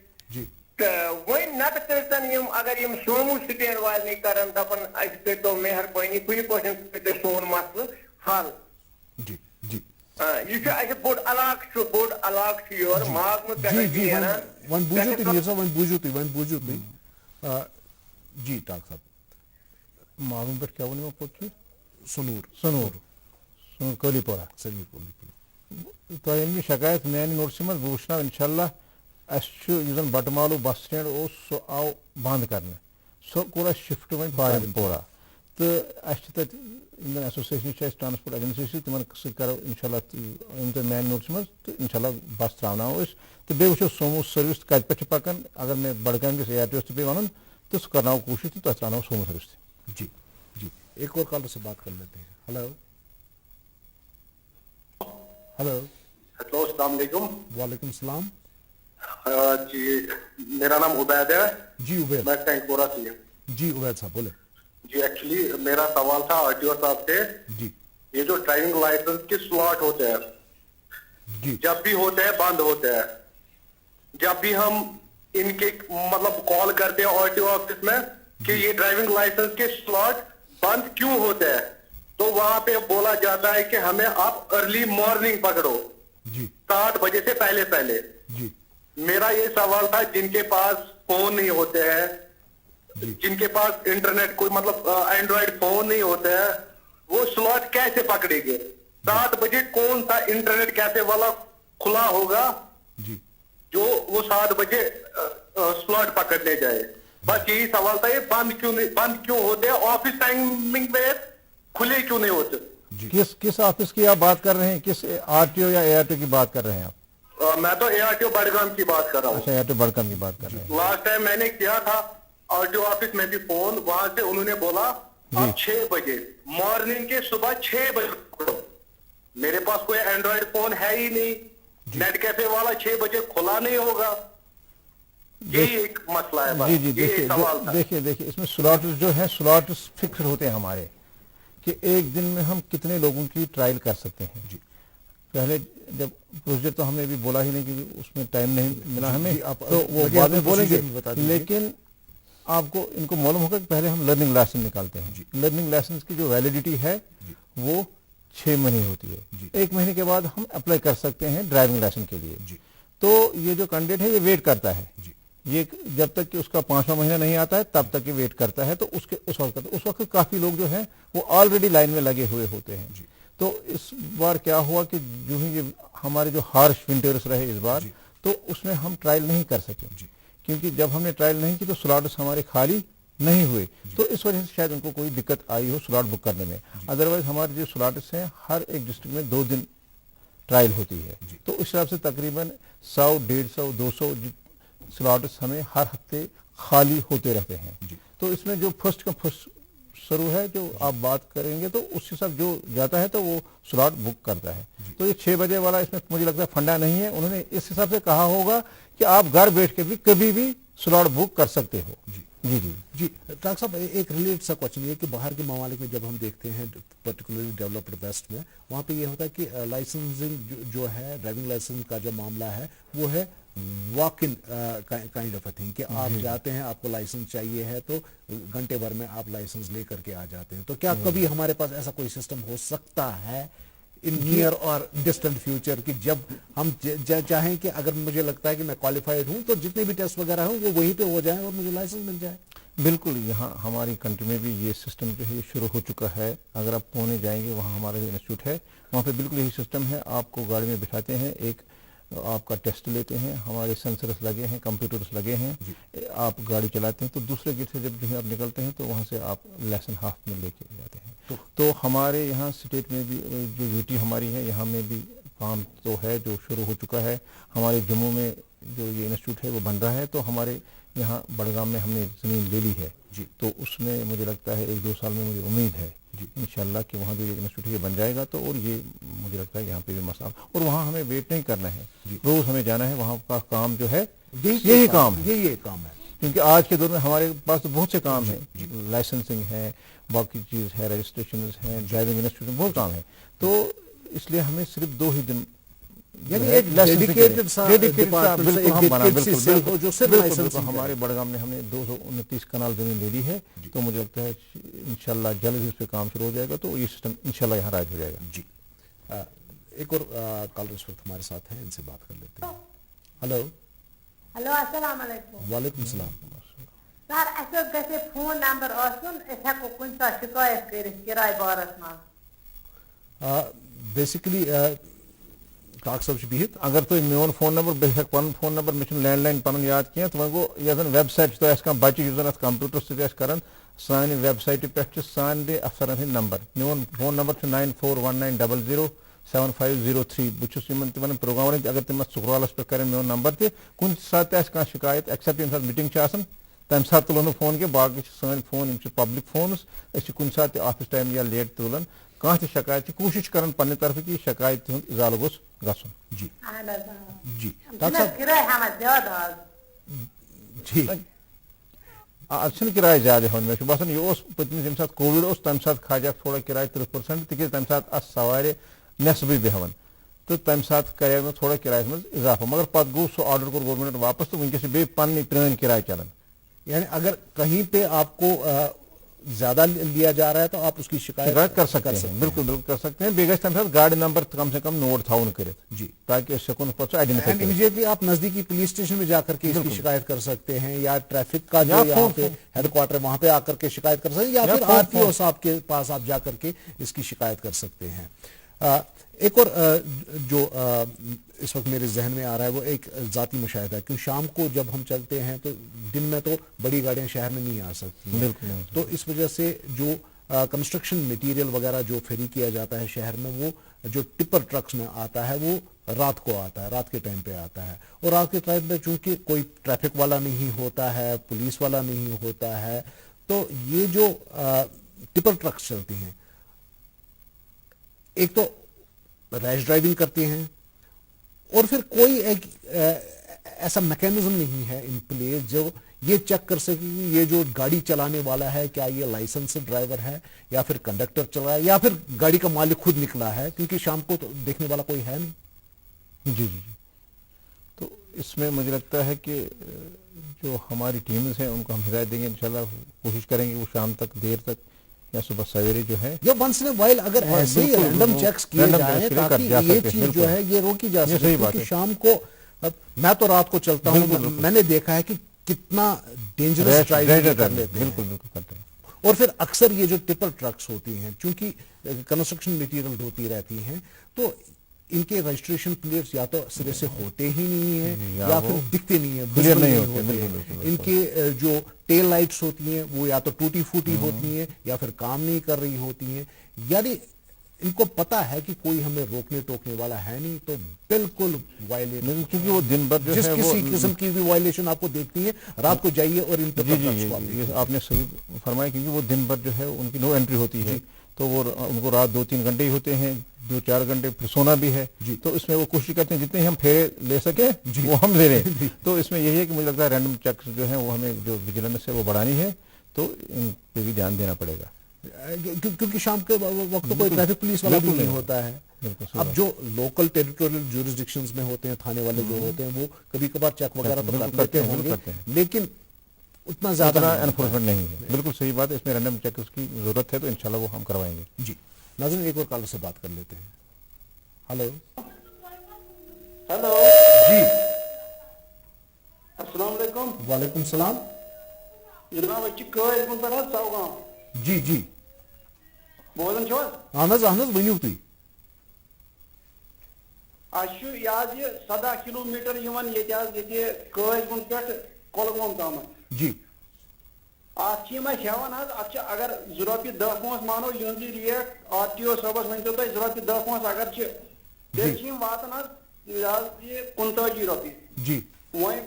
تہٕ وۄنۍ نتہٕ کٔرتن یِم اگر یِم سومو سٹینڈ والنٕے کرن دپن اسہِ کٔرتو مہربٲنی کُنہِ پٲٹھۍ کٔرتو سون مسلہٕ حل یہ چھُ اسہِ بوٚڑ علاقہٕ چھُ یورٕ ماگمہٕ پٮ۪ٹھ نیران وۄنۍ بوٗزِو تُہۍ میٖر صٲب وۄنۍ بوٗزِو تُہۍ جی ڈاکٹر صاحب معلوم پہ کیا ون پوت سنور کلی پورہ تہ یہ شکایت میانہ نوٹسہ مز بہ وچھنا انشاء اللہ اس زن بٹمالو بس سٹینڈ سہ آو بند کرنے سو کوٗر اَسہِ شِفٹ وۄنۍ بارہمپورہ تہٕ اَسہِ چھِ تَتہِ یِم زَن ایسوسیشن چھِ اَسہِ ٹرانسپوٹ ایجنسی تِمن سۭتۍ کرو اِنشاء اللہ یِم تۄہہِ میانہِ نوٹس منٛز تہٕ اِنشاء اللہ بس تراوناوو أسۍ تہٕ بیٚیہِ وٕچھو سومو سٔروِس تہِ کَتہِ پٮ۪ٹھ چھِ پَکان اگر مےٚ بڈگامہِ کِس ARTO تہِ پیٚیہِ وَنُن تہٕ سُہ کرناوو کوٗشِش تہٕ تۄہہِ تراوناوو سومو سٔروِس تہِ. جی جی ایک اور کالر سے بات کر لیتے ہیں. Hello hello. ہیلو السلام علیکم. وعلیکم السلام. جی میرا نام عبید ہے. جی عبید. میں ٹینک پورہ سے. جی عبید صاحب بولے. جی ایکچولی میرا سوال تھا RTO صاحب سے. جی یہ جو ڈرائیونگ لائسنس کے سلاٹ ہوتے ہیں جی جب بھی ہوتے ہیں بند ہوتے ہیں, جب بھی ہم ان کے مطلب کال کرتے ہیں RTO آفس میں کہ یہ ڈرائیونگ لائسنس کے سلاٹ بند کیوں ہوتے ہیں تو وہاں پہ بولا جاتا ہے کہ ہمیں آپ ارلی مارننگ پکڑو جی 7 بجے سے پہلے. جی میرا یہ سوال تھا جن کے پاس فون نہیں ہوتے ہیں, جن کے پاس انٹرنیٹ کوئی مطلب اینڈرائڈ فون نہیں ہوتے ہیں, وہ سلاٹ کیسے پکڑیں گے؟ 7 بجے کون سا انٹرنیٹ کیفے والا کھلا ہوگا جی جو وہ 7 بجے سلاٹ پکڑنے جائے؟ بس یہی سوال تھا, یہ بند کیوں ہوتے ہیں, آفس ٹائمنگ میں کھلے کیوں نہیں ہوتے؟ کس آفس کی آپ بات کر رہے ہیں, کس RTO یا ARTO کی بات کر رہے ہیں آپ؟ میں تو ARTO بڈگام کی بات کر رہا ہوں. اچھا ARTO بڈگام کی بات کر رہے ہیں. لاسٹ ٹائم میں نے کیا تھا RTO آفس میں بھی فون, وہاں سے انہوں نے بولا آپ 6 بجے مارننگ کے صبح 6 بجے. میرے پاس کوئی اینڈرائڈ فون ہے ہی نہیں, نیٹ کیفے والا 6 بجے کھلا نہیں ہوگا. یہی ایک مسئلہ ہے بس. جی دیکھیے اس میں سلاٹس جو ہیں سلاٹس فکس ہوتے ہیں ہمارے کہ ایک دن میں ہم کتنے لوگوں کی ٹرائل کر سکتے ہیں. جی پہلے جب پروسیجر تو ہم نے بھی بولا ہی نہیں کہ اس میں ٹائم نہیں ملا ہمیں, تو وہ بعد میں بولیں گے, لیکن آپ کو ان کو معلوم ہوگا کہ پہلے ہم لرننگ لائسنس نکالتے ہیں. لرننگ لائسنس کی جو ویلیڈیٹی ہے وہ 6 مہینے ہوتی ہے. 1 مہینے کے بعد ہم اپلائی کر سکتے ہیں ڈرائیونگ لائسنس کے لیے. تو یہ جو کینڈیڈیٹ ہے یہ ویٹ کرتا ہے, یہ جب تک کہ اس کا 5واں مہینہ نہیں آتا ہے تب تک یہ ویٹ کرتا ہے. تو اس وقت کافی لوگ جو ہیں وہ آلریڈی لائن میں لگے ہوئے ہوتے ہیں. تو اس بار کیا ہوا کہ جو ہی یہ ہمارے جو ہارش ونٹرس رہے اس بار, تو اس میں ہم ٹرائل نہیں کر سکے, کیونکہ جب ہم نے ٹرائل نہیں کی تو سلاٹس ہمارے خالی نہیں ہوئے. تو اس وجہ سے شاید ان کو کوئی دقت آئی ہو سلاٹ بک کرنے میں. ادروائز ہمارے جو سلاٹس ہیں ہر ایک ڈسٹرکٹ میں 2 دن ٹرائل ہوتی ہے. تو اس حساب سے تقریباً 100, 150, 200 سلاٹس ہمیں ہر ہفتے خالی ہوتے رہتے ہیں. تو اس میں جو فرسٹ کا فرسٹ شروع ہے جو آپ بات کریں گے تو اس حساب جو جاتا ہے تو وہ سلاٹ بک کرتا ہے. تو یہ 6 بجے والا اس میں مجھے لگتا ہے فنڈا نہیں ہے. انہوں نے اس حساب سے کہا ہوگا کہ آپ گھر بیٹھ کے بھی کبھی بھی سلاٹ بک کر سکتے ہو. جی ڈاکٹر صاحب ایک ریلیٹ سا کوشچن یہ کہ باہر کے ممالک میں جب ہم دیکھتے ہیں پرٹیکولرلی ڈیولپڈ ویسٹ میں, وہاں پہ یہ ہوتا ہے کہ لائسنسنگ جو ہے ڈرائیونگ لائسنس کا جو معاملہ ہے وہ ہے walk in kind of a thing کہ آپ جاتے ہیں, آپ کو لائسنس چاہیے ہے تو گھنٹے بھر میں آپ لائسنس لے کر کے آ جاتے ہیں. تو کیا کبھی ہمارے پاس ایسا کوئی سسٹم ہو سکتا ہے ان نیئر اور ڈسٹنٹ فیوچر کہ جب ہم چاہیں کہ اگر مجھے لگتا ہے کہ میں کوالیفائڈ ہوں تو جتنے بھی ٹیسٹ وغیرہ ہوں وہ وہیں پہ ہو جائیں اور مجھے لائسنس مل جائے؟ بالکل, یہاں ہماری کنٹری میں بھی یہ سسٹم جو ہے یہ شروع ہو چکا ہے. اگر آپ پونے جائیں گے وہاں ہمارا جو انسٹیٹیوٹ ہے وہاں پہ بالکل یہی سسٹم ہے. آپ کو گاڑی میں بٹھاتے ہیں, ایک آپ کا ٹیسٹ لیتے ہیں, ہمارے سینسرس لگے ہیں, کمپیوٹرس لگے ہیں, آپ گاڑی چلاتے ہیں تو دوسرے گیٹ سے جب جو ہے آپ نکلتے ہیں تو وہاں سے آپ لائسنس ہاتھ میں لے کے جاتے ہیں. تو ہمارے یہاں اسٹیٹ میں بھی جو UT ہماری ہے یہاں میں بھی کام تو ہے جو شروع ہو چکا ہے. ہمارے جموں میں جو یہ انسٹیٹیوٹ ہے وہ بن رہا ہے. تو ہمارے یہاں بڑگام میں ہم نے زمین لے لی ہے. تو اس میں مجھے لگتا ہے 1-2 سال میں مجھے امید ہے انشاءاللہ کہ وہاں جو یہ انسٹیٹیوٹ یہ بن جائے گا. تو اور یہ مجھے لگتا ہے یہاں پہ بھی مسئلہ, اور وہاں ہمیں ویٹ نہیں کرنا ہے, روز ہمیں جانا ہے. وہاں کا کام جو ہے یہی کام ہے, کیونکہ آج کے دور میں ہمارے پاس تو بہت سے کام ہیں. لائسنسنگ ہے, باقی چیز ہے, رجسٹریشن ہے, ڈرائیونگ انسٹیٹیوٹ میں بہت کام ہے. تو اس لیے ہمیں صرف 2 ہی دن یعنی ایک ڈیڈیکیٹڈ سا ہمارے بڑگام میں ہم نے 229 کنال زمین لے لی ہے. تو مجھے لگتا ہے انشاءاللہ جلد ہی اس پہ کام شروع ہو جائے گا تو یہ سسٹم انشاءاللہ یہاں رائج ہو جائے گا. جی ایک اور کالر اس وقت ہمارے ساتھ ہیں, ان سے بات کر لیتے ہیں. ہلو السلام علیکم. وعلیکم السلام. سر اسے گژھِ فون نمبر آسُن أسۍ ہٮ۪کو کُنہِ ساتہٕ شِکایت کٔرِتھ کِراے بارس منٛز. بیسکلی ٹاک صاحب بہت اگر تھی میون فون نمبر بہ ہیک پن فون نمبر مے لینڈ لائن پن یاد کی تو گو یہ ویب سائٹ تہ کھانا بچہ ات کمپیوٹر سی کران سانہ ویب سائٹ پہ سانے افسرن ہند نمبر میون فون نمبر 9419007503 بہت تمہیں پروگرامن اگر تم سکرالس پہ کریں میون نمبر تہ کن سات کھانا شکایت ایکسیپٹ یم سات میٹنگ تمہ سات تلو فون کی باقی سن فون پبلک فونز کن سات آفس ٹائم یا لیٹ تلان کھانا تہ شکایت کوشش کران پنہ طرف کہ شکایت ہند ازالہ گوس گھن. جی جی جی اتھ کرایہ زیادہ ہون مجھے باسان یہ پتمس یم سات کووڈ تمہ سات کھاجا تھوڑا کرایہ 30% تک تمہ سات سوار نصبی بیہوان تو تمہ سات کرے تھوڑا کرایہ مز اضافہ مگر پتہ گو سو آرڈر کور گورنمنٹ واپس تو ونکس بیٚیہِ پننی پرٲنۍ کرایہ چلان. یعنی اگر کہیں پہ آپ کو زیادہ لیا جا رہا ہے تو آپ اس کی شکایت کر سکتے ہیں. بالکل بالکل کر سکتے ہیں. بیٚیہِ گژھِ تمہ سات گاڑی نمبر کم سے کم نوٹ تھاون کرت جی تاکہ أسۍ ہیٚکو نہٕ پتہٕ سُہ آئیڈینٹیفائی کٔرِتھ. امیڈیٹلی آپ نزدیکی پولیس اسٹیشن میں جا کر کے اس کی شکایت کر سکتے ہیں یا ٹریفک کا جو یہاں پہ ہیڈ کوارٹر وہاں پہ آ کر کے شکایت کر سکتے ہیں یا پھر آر ٹی او صاحب کے پاس آپ جا کر کے اس کی شکایت کر سکتے ہیں. ایک اور جو اس وقت میرے ذہن میں آ رہا ہے وہ ایک ذاتی مشاہدہ ہے کہ شام کو جب ہم چلتے ہیں تو دن میں تو بڑی گاڑیاں شہر میں نہیں آ سکتی. بالکل. تو اس وجہ سے جو کنسٹرکشن مٹیریل وغیرہ جو فیری کیا جاتا ہے شہر میں وہ جو ٹپر ٹرکس میں آتا ہے وہ رات کو آتا ہے, رات کے ٹائم پہ آتا ہے. اور رات کے ٹائم پہ چونکہ کوئی ٹریفک والا نہیں ہوتا ہے, پولیس والا نہیں ہوتا ہے, تو یہ جو ٹپر ٹرکس چلتی ہیں ایک تو ریش ڈرائیونگ کرتے ہیں اور پھر کوئی ایک ایسا میکینزم نہیں ہے ان پلیس جو یہ چیک کر سکے کہ یہ جو گاڑی چلانے والا ہے کیا یہ لائسنس ڈرائیور ہے یا پھر کنڈکٹر چلا رہا ہے یا پھر گاڑی کا مالک خود نکلا ہے, کیونکہ شام کو تو دیکھنے والا کوئی ہے نہیں. جی جی جی. تو اس میں مجھے لگتا ہے کہ جو ہماری ٹیمز ہیں ان کو ہم ہدایت دیں گے, انشاءاللہ کوشش کریں گے وہ شام تک دیر تک یا صبح سویرے جو ہے یا ونس ان وائل اگر ایسے ہی رینڈم چیکس کیے جائیں تاکہ یہ چیز جو ہے یہ روکی جا سکے. کیونکہ شام کو میں تو رات کو چلتا ہوں, میں نے دیکھا ہے کہ کتنا ڈینجرس ڈرائیونگ کر لیتے ہیں. بالکل بالکل کرتے ہیں. اور پھر اکثر یہ جو ٹپر ٹرکس ہوتی ہیں چونکہ کنسٹرکشن مٹیریل ڈھوتی رہتی ہیں تو ان کے رجسٹریشن پلیٹس یا تو سرے سے ہوتے ہی نہیں ہیں یا پھر دکھتے نہیں ہیں, کلیئر نہیں ہوتے. ان کے جو ٹیل لائٹس ہوتی ہیں وہ یا تو ٹوٹی پھوٹی ہوتی ہیں یا پھر کام نہیں کر رہی ہوتی ہیں. یعنی ان کو پتا ہے کہ کوئی ہمیں روکنے ٹوکنے والا ہے نہیں تو بالکل وائلیشن, کیونکہ وہ دن بھر جس کسی قسم کی بھی وائلیشن آپ کو دیکھتی ہے رات کو جائیے اور ان پہ آپ نے صحیح فرمایا کیونکہ وہ دن بھر جو ہے ان کی نو انٹری ہوتی ہے تو وہ ان کو رات 2-3 گھنٹے ہی ہوتے ہیں, 2-4 گھنٹے پھر سونا بھی ہے. تو اس میں وہ کوشش کرتے ہیں جتنے ہم پھیرے لے سکیں وہ ہم لے لیں. تو اس میں یہی ہے کہ مجھے لگتا ہے رینڈم چیکس جو ہیں وہ ہمیں جو وجیلنس ہے وہ بڑھانی ہے تو ان پہ بھی دھیان دینا پڑے گا کیونکہ شام کے وقت کوئی ٹریفک پولیس والا بھی نہیں ہوتا ہے. اب جو لوکل ٹیریٹوریل جورسڈکشنز میں ہوتے ہیں تھانے والے جو ہوتے ہیں وہ کبھی کبھار چیک وغیرہ تو کرتے ہوں گے لیکن اتنا زیادہ انفورسمنٹ نہیں ہے. بالکل صحیح بات ہے. اس میں رینڈم چیکس کی ضرورت ہے تو انشاءاللہ وہ ہم کروائیں گے. جی ناظرین ایک اور کالر سے بات کر لیتے ہیں. ہلو ہلو جی السلام علیکم. وعلیکم السلام. جناب اچھی کوئی کن پڑا سوگام. جی جی بولن چھو اہن حظ ؤنِو تُہۍ. اَسہِ چھُ یہِ حظ یہِ 17 کِلوٗمیٖٹر یِوان ییٚتہِ حظ ییٚتہِ کٲجگُن پٮ۪ٹھ کۄلگوم تامَتھ. جی اَتھ چھِ یِم اَسہِ ہٮ۪وان حظ اَتھ چھِ اگر 2 رۄپیہِ 10 پونٛسہٕ مانو یِہٕنٛزٕے ریٹ آر ٹی او صٲبَس ؤنۍتو تُہۍ 2 رۄپیہِ 10 پونٛسہٕ اگر چھِ تیٚلہِ چھِ یِم واتان حظ یہِ حظ یہِ 45 رۄپیہِ. جی وۄنۍ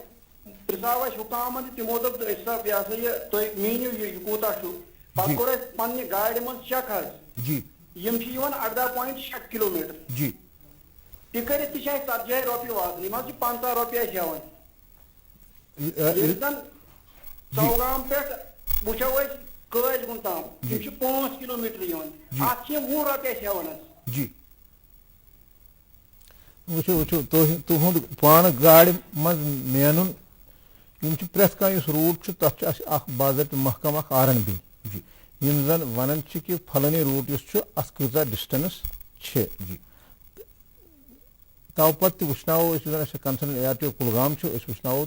پرٛژھاو اَسہِ حُکامَن تہِ تِمو دوٚپ أسۍ سا یہِ ہسا یہِ تُہۍ میٖنِو یہِ کوٗتاہ چھُ. پَتہٕ کوٚر اَسہِ پنٛنہِ گاڑِ منٛز چیک حظ. جی یِم چھِ یِوان 18.6 کِلوٗمیٖٹر. جی تہِ کٔرِتھ تہِ چھِ اَسہِ 40 رۄپیہِ واتان یِم حظ چھِ 15 رۄپیہِ اَسہِ ہٮ۪وان. ییٚلہِ زن سوگام پٮ۪ٹھ وٕچھو أسۍ کٲجگُن تام یِم چھِ 5 کِلوٗمیٖٹر یِوان اَتھ چھِ یِم 20 رۄپیہِ اَسہِ ہٮ۪وان حظ. جی وٕچھو تُہُنٛد پانہٕ گاڑِ منٛز مینُن یِم چھِ پرٛٮ۪تھ کانٛہہ یُس روٗٹ چھُ تَتھ چھُ اَسہِ اکھ باضٲبطہٕ محکم اکھ آر این بی یِم زن ونان چھِ کہِ پھلٲنی روٗٹ یُس چھُ اَتھ کۭژاہ ڈِسٹنس چھِ. تو پتہٕ تہِ وٕچھناوو أسۍ یُس زن اَسہِ concern A R T O Kulgam چھُ أسۍ وٕچھناوو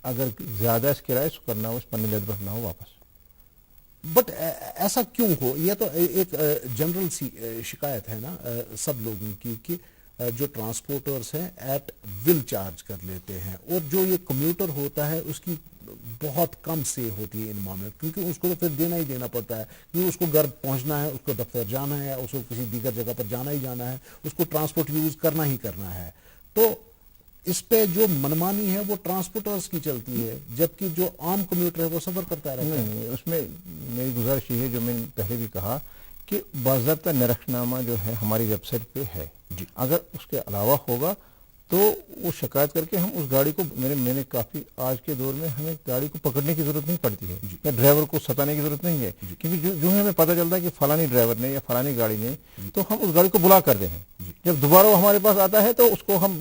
اگر زیادٕ آسہِ کِراے سُہ کرناوو أسۍ پننہِ لیٚدٕ پٮ۪ٹھ ناوو واپس. بٹ ایسا کیوں ہو؟ یہ تو ایک جنرل سی شکایت ہے نا سب لوگوں کی کہ جو ٹرانسپورٹرز ہیں ایٹ ول چارج کر لیتے ہیں, اور جو یہ کمیوٹر ہوتا ہے اس کی بہت کم سے ہوتی ہے ان معاملے, کیونکہ اس کو تو پھر دینا ہی دینا پڑتا ہے, کیونکہ اس کو گھر پہنچنا ہے, اس کو دفتر جانا ہے, اس کو کسی دیگر جگہ پر جانا ہی جانا ہے, اس کو ٹرانسپورٹ یوز کرنا ہی کرنا ہے. تو اس پہ جو منمانی ہے وہ ٹرانسپورٹرز کی چلتی ہے, جبکہ جو عام کمیوٹر ہے وہ سفر کرتا رہتا ہے. نہیں, اس میں میری گزارش یہ ہے جو میں نے پہلے بھی کہا کہ باضابطہ نرخ نامہ جو ہے ہماری ویب سائٹ پہ ہے, اگر اس کے علاوہ ہوگا تو وہ شکایت کر کے ہم اس گاڑی کو, میں نے کافی آج کے دور میں ہمیں گاڑی کو پکڑنے کی ضرورت نہیں پڑتی ہے, یا ڈرائیور کو ستانے کی ضرورت نہیں ہے, کیونکہ جو ہمیں پتہ چلتا ہے کہ فلانی ڈرائیور نے یا فلانی گاڑی نے, تو ہم اس گاڑی کو بلا کرتے ہیں. جب دوبارہ وہ ہمارے پاس آتا ہے تو اس کو ہم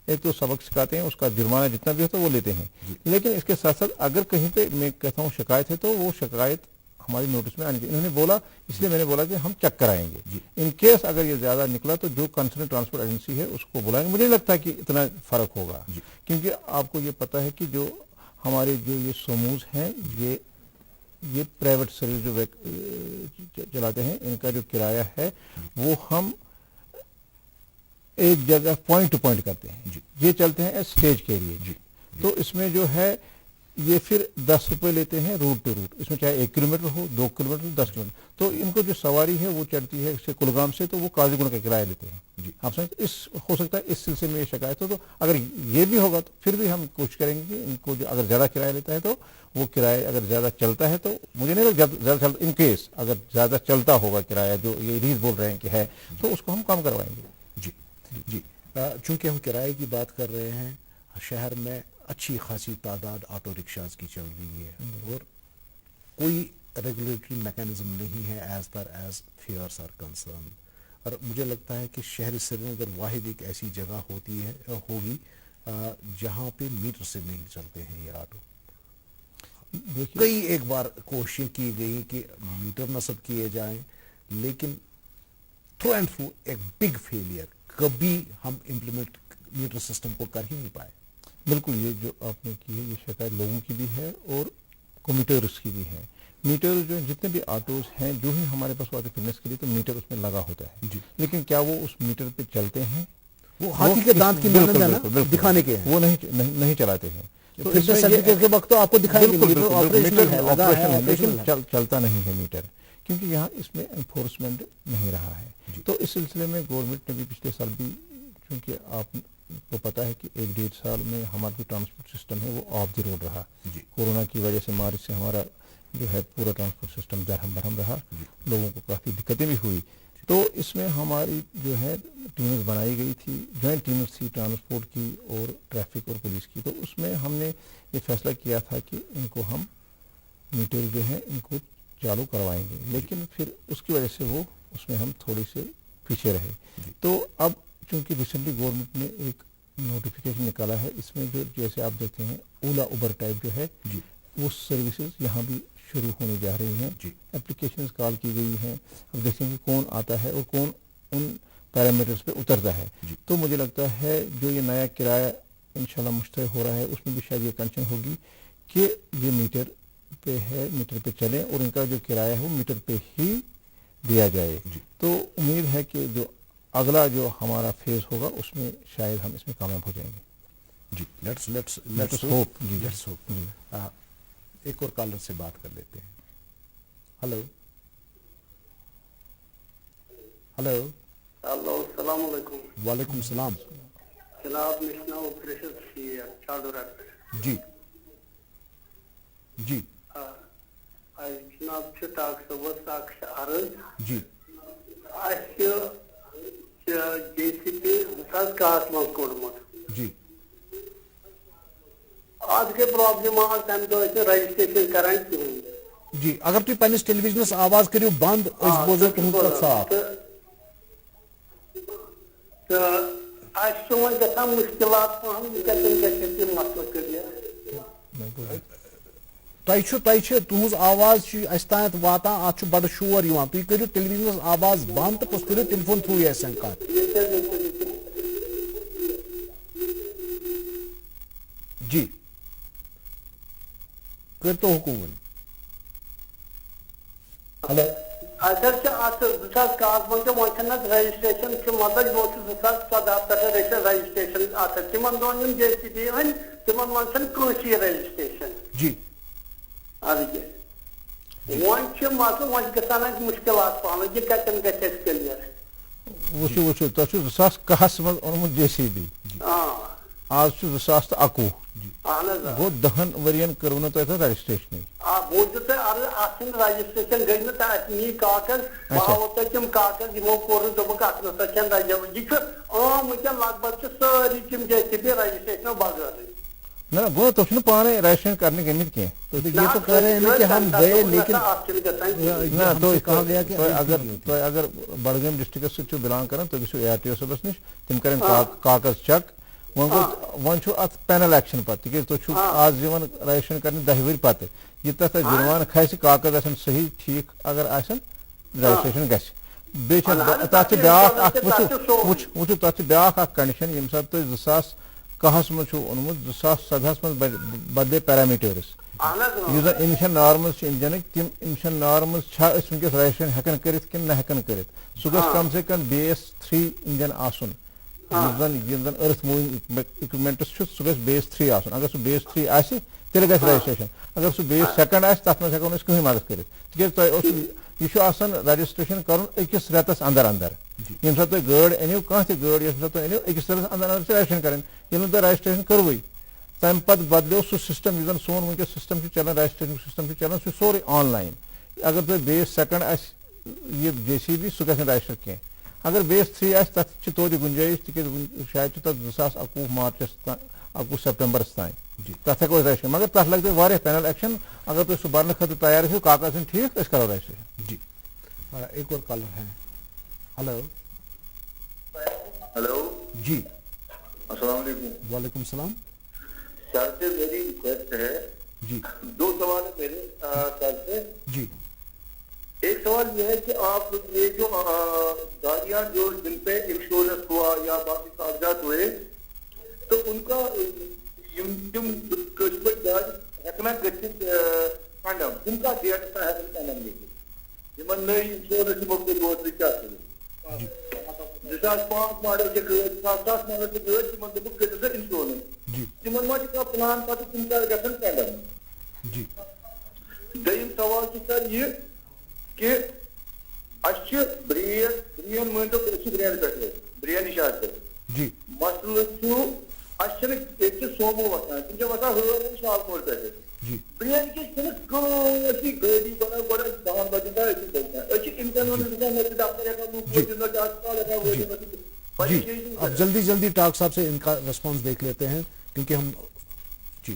ایک تو سبق سکھاتے ہیں, اس کا جرمانہ جتنا بھی ہوتا ہے وہ لیتے ہیں. لیکن اس کے ساتھ ساتھ اگر کہیں پہ میں کہتا ہوں شکایت ہے تو وہ شکایت ہماری نوٹس میں آنی چاہیے. انہوں نے بولا, اس لیے میں نے بولا کہ ہم چیک کرائیں گے. ان کیس اگر یہ زیادہ نکلا تو جو کنسرن ٹرانسپورٹ ایجنسی ہے اس کو بلائیں گے. مجھے نہیں لگتا کہ اتنا فرق ہوگا, کیونکہ آپ کو یہ پتہ ہے کہ جو ہمارے جو یہ سوموز ہیں یہ پرائیویٹ سروس جو چلاتے ہیں, ان کا جو کرایہ ہے وہ ہم ایک جگہ پوائنٹ ٹو پوائنٹ کرتے ہیں. یہ چلتے ہیں اسٹیج کے لیے. تو اس میں جو ہے یہ پھر 10 روپے لیتے ہیں روٹ ٹو روٹ, اس میں چاہے 1 کلومیٹر ہو, 2 کلومیٹر, 10 کلومیٹر. تو ان کو جو سواری ہے وہ چڑھتی ہے سے کلگام سے, تو وہ قاضی گنڈ کا کرایہ لیتے ہیں. آپ سمجھتے ہو سکتا ہے اس سلسلے میں یہ شکایت ہو, تو اگر یہ بھی ہوگا تو پھر بھی ہم کوشش کریں گے کہ ان کو جو اگر زیادہ کرایہ لیتا ہے تو وہ کرایہ اگر زیادہ چلتا ہے, تو مجھے نہیں لگتا زیادہ چلتا, ان کیس اگر زیادہ چلتا ہوگا کرایہ جو یہ ریز بول رہے ہیں کہ ہے, تو اس کو ہم کم کروائیں گے. جی, چونکہ ہم کرائے کی بات کر رہے ہیں, شہر میں اچھی خاصی تعداد آٹو رکشاز کی چل رہی ہے, اور کوئی ریگولیٹری میکانزم نہیں ہے as per as fares are concern. اور مجھے لگتا ہے کہ شہر سری نگر واحد ایک ایسی جگہ ہوگی جہاں پہ میٹر سے نہیں چلتے ہیں یہ آٹو. کئی ایک بار کوششیں کی گئی کہ میٹر نصب کیے جائیں, لیکن تھرو اینڈ تھرو ایک بگ فیلئر, کبھی ہم امپلیمنٹ میٹر سسٹم کو کر ہی نہیں پائے. بالکل, یہ جو آپ نے کی ہے یہ شکایت لوگوں کی بھی ہے اور کمیوٹرز کی بھی ہے. میٹر جو جتنے بھی آٹوز ہیں جو ہی ہمارے پاس آتے فٹنس کے لیے, تو میٹر اس میں لگا ہوتا ہے, لیکن کیا وہ اس میٹر پہ چلتے ہیں؟ وہ ہاتھی کے دانت کی مانند ہے نا, دکھانے کے ہیں, وہ نہیں چلاتے ہیں. فٹنس سرٹیفکیٹ کے وقت تو آپ کو دکھائیں گے میٹر آپریشنل ہے, لگا ہے, لیکن چلتا نہیں ہے میٹر, کیونکہ یہاں اس میں انفورسمنٹ نہیں رہا ہے. تو اس سلسلے میں گورنمنٹ نے بھی پچھلے سال بھی, کیونکہ آپ کو پتا ہے کہ 1-1.5 سال میں ہمارا جو ٹرانسپورٹ سسٹم ہے وہ آف دی روڈ رہا. کورونا کی وجہ سے مارچ سے ہمارا جو ہے پورا ٹرانسپورٹ سسٹم درہم برہم رہا, لوگوں کو کافی دقتیں بھی ہوئی. تو اس میں ہماری جو ہے ٹیمز بنائی گئی تھی, جوائنٹ ٹیمز تھی ٹرانسپورٹ کی اور ٹریفک اور پولیس کی. تو اس میں ہم نے یہ فیصلہ کیا تھا کہ ان کو ہم میٹر جو ہے ان کو چالو کروائیں گے, لیکن پھر اس کی وجہ سے وہ اس میں ہم تھوڑے سے پیچھے رہے. تو اب چونکہ ریسنٹلی گورنمنٹ نے ایک نوٹیفیکیشن نکالا ہے, اس میں جو جیسے آپ دیکھتے ہیں اولا اوبر ٹائپ جو ہے وہ سروسز یہاں بھی شروع ہونے جا رہی ہیں. اپلیکیشنز کال کی گئی ہیں, اب دیکھیں گے کون آتا ہے اور کون ان پیرامیٹرز پہ اترتا ہے. تو مجھے لگتا ہے جو یہ نیا کرایہ انشاءاللہ مشترک ہو رہا ہے اس میں بھی شاید یہ کنسرن ہوگی کہ یہ میٹر پہ ہے, میٹر پہ چلیں, اور ان کا جو کرایہ ہے وہ میٹر پہ ہی دیا جائے. تو امید ہے کہ جو اگلا جو ہمارا فیز ہوگا اس میں شاید ہم اس میں کامیاب ہو جائیں گے. جی, لیٹس ہوپ. ایک اور کالر سے بات کر لیتے ہیں. ہلو, السلام علیکم. وعلیکم السلام. جناب مشنا آپریشن چاڈورہ. جی جناب ٹاک صبح عرض. جی, جے سی پی 2010 من کوڑمت. جی, آج کے پرابلم آج تمہ دہ رجسٹریشن کران کہین. جی, اگر تھی پنس ٹیلی ویژنس آواز کریو بند, اس بوزو تہذ کت صاف. تو اس ون گژھان مشکلات پہم کتن گژھِ مسئلہ کلیئر. تہذ آواز اس تانت واتان, ات بڑ شور یوان. تھی کرو ٹیلی ویژنس آواز بند, تو کرو ٹیلی فون تھرو یہ سن کت. جی, کرتو حکومت. ہلو, اچھا ات 2011 من رجسٹریشن مطلب وہ 2014 پہ رجسٹریشن ات تمن دون جے سی بی ان تمن من کنسی رجسٹریشن جی ون مطلب ون گھان مشکلات پہن یہ کتن گھس کلیئر وچھو تہ 2011 من اونمت جے سی بی آج 2021 گو 10 ورین کرو تہ رجسٹریشن بوزو تھی ات رجسٹریشن گئی نا نی کاغذ بہ ہاو تہ تم کاغذ یمو کور دپک ات نسا یہ عام ونکین لگ بھگ ساری تم جے سی بی رجسٹریشن بغیر نہ گو تم پانے رجسٹریشن کرنے گمت کی یہ تو کہہ رہے ہیں کہ ہم گئے لیکن اگر بڈگام ڈسٹرکس سی بلانگ کران تھی گھو اے آر ٹی او صبس نش تم کریں کاغذ چیک ون ات پینل ایکشن پتہ تیز تھی آج رجسٹریشن کرنے 10 ور پتہ یہ تک جرمانہ کھسہ کاغذ آن صحیح ٹھیک اگر رجسٹریشن گھس تک وچو تک بیاا کنڈیشن یم سات تھی 2011 من اونمت 2017 من بدلے پیرامیٹرس اس زن امیشن نارمز انجنک تم امیشن نارمز ونکس رجسٹریشن ہیکن کرت کن نہ ہیکن کرت سہ گھس کم سے کم BS3 انجن آسن زن ارتھ موونگ اکوپمنٹس سہ گھس BS3 آسن اگر سہ BS3 آسہ تیل گھس رجسٹریشن اگر سہ BS2 آسہ تک مز ہیکو نہ کہیں مدد کرت تیز تہ یہ آسان رجسٹریشن کرن اکس ریتس اندر اندر یم سات تھی گاڑ انو کھانا تہ گاڑ یس تھی انو اکس ریتس اندر اندر رجسٹریشن کریں یل تھی رجسٹریشن کروی تمہ پتہ بدلو سہ سسٹم یہ سون ونکس سسٹم چلان رجسٹریشن سسٹم چلان سہ سوری آن لائن اگر تھی BS2 یہ جے سی بی سہ گھس رجسٹر کی اگر BS3 آسہ تک توتہ گنجائش تک شاید تک 2021 مارچس 21 سپٹمبرس تان تک ہیکو رجسٹریشن مگر تک لگتے واریاہ پینل ایکشن اگر تھی سہ برنے خاطر تیار ہو کاغذ ٹھیک اس کرو رجسٹریشن جی ایک اور کالر ہے ہلو ہلو جی السلام علیکم وعلیکم السلام سر سے میری ریکویسٹ ہے جی 2 سوال ہے میرے سر سے جی ایک سوال یہ ہے کہ آپ یہ جو گاڑیاں جو جن پہ انشورنس ہوا یا باقی کاغذات ہوئے تو ان کا ہیکنا گھت کنڈم تم کا ڈیٹ کنڈم لے نئی انشورنس مختلف ووت کیا کرو 2005 ماڈل کی گاڑی 2007 ماڈل کی گاڑی تم دپک گھو سا انشورنس تمن ما پلان پتہ تم کر گھن کنڈم جی دویم سوال سر یہ کہ اچھ برین مانتو برین پہ برین نشاد پہ جی مسئلہ اچھے سومو وسان تم وسان ہر شالمور پہ جی برین کس کنسی گاڑی بنا گوڑا 10 بجے تک امکان جی اب جلدی ٹاک صاحب سے ان کا ریسپانس دیکھ لیتے ہیں کیونکہ ہم جی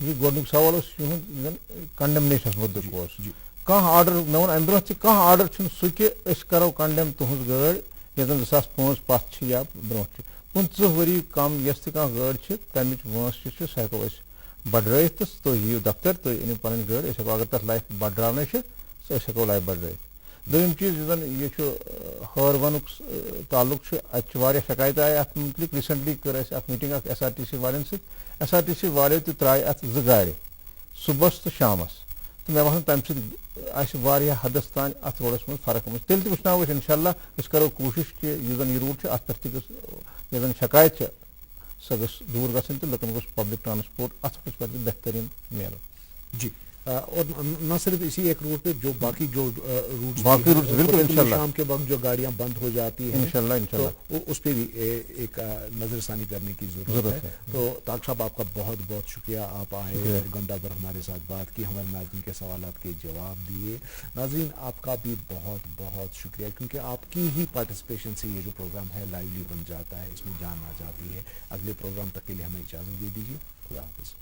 یہ گۄڈنیُک سوال اوس یِہُنٛد کنڈمنیشنس مُتعلق اوس کانٛہہ آرڈر مےٚ ووٚن امہِ برونٛہہ تہِ کانٛہہ آرڈر چھُنہٕ سُہ کہِ أسۍ کرو کنڈم تُہنٛز گٲڑۍ یۄس زن 2005 پتھ چھِ یا برونٛہہ چھِ 15 ؤری کم یۄس تہِ کانٛہہ گٲڑۍ چھِ تمِچ وٲنٛس یُس چھِ سۄ ہٮ۪کو أسۍ بڑرٲیِتھ تہٕ تُہۍ یِیِو دفتر تُہۍ أنِو پنٕنۍ گٲڑۍ أسۍ ہٮ۪کو اگر تتھ لایف بڑراونٕے چھِ أسۍ ہٮ۪کو لایف بڑرٲیِتھ دوٚیِم چیٖز یُس زن یہِ چھُ ہٲروَنُک تعلق چھُ اَتہِ چھِ واریاہ شکایت آیہِ اَتھ مُتعلق ریٖسنٹلی کٔر اَسہِ اکھ میٖٹنٛگ اکھ SRTC والٮ۪ن سۭتۍ SRTC والیو تہِ ترٛایہِ اَتھ 2 گاڑِ صُبحس تہٕ شامس تہٕ مےٚ باسان تمہِ سۭتۍ آسہِ واریاہ حدس تانۍ اتھ روڈس منٛز فرق آمٕژ تیٚلہِ تہِ وٕچھناوو أسۍ انشاء اللہ أسۍ کرو کوٗشش کہِ یُس زن یہِ روٗٹ چھُ اتھ پٮ۪ٹھ تہِ گٔژھ یۄس زن شکایت چھِ سۄ گٔژھ دوٗر گژھٕنۍ تہٕ لُکن گوٚژھ پبلک ٹرانسپورٹ اتھ پٮ۪ٹھ تہِ بہتریٖن میلُن جی اور نہ صرف اسی ایک روٹ پہ جو باقی روٹس بالکل شام کے وقت جو گاڑیاں بند ہو جاتی ہیں انشاءاللہ تو اس پہ بھی ایک نظر ثانی کرنے کی ضرورت ہے تو طاق صاحب آپ کا بہت بہت شکریہ آپ آئے گندا پر ہمارے ساتھ بات کی ہمارے ناظرین کے سوالات کے جواب دیے ناظرین آپ کا بھی بہت بہت شکریہ کیونکہ آپ کی ہی پارٹیسپیشن سے یہ جو پروگرام ہے لائیولی بن جاتا ہے اس میں جان آ جاتی ہے اگلے پروگرام تک کے لیے ہمیں اجازت دے دیجیے خدا حافظ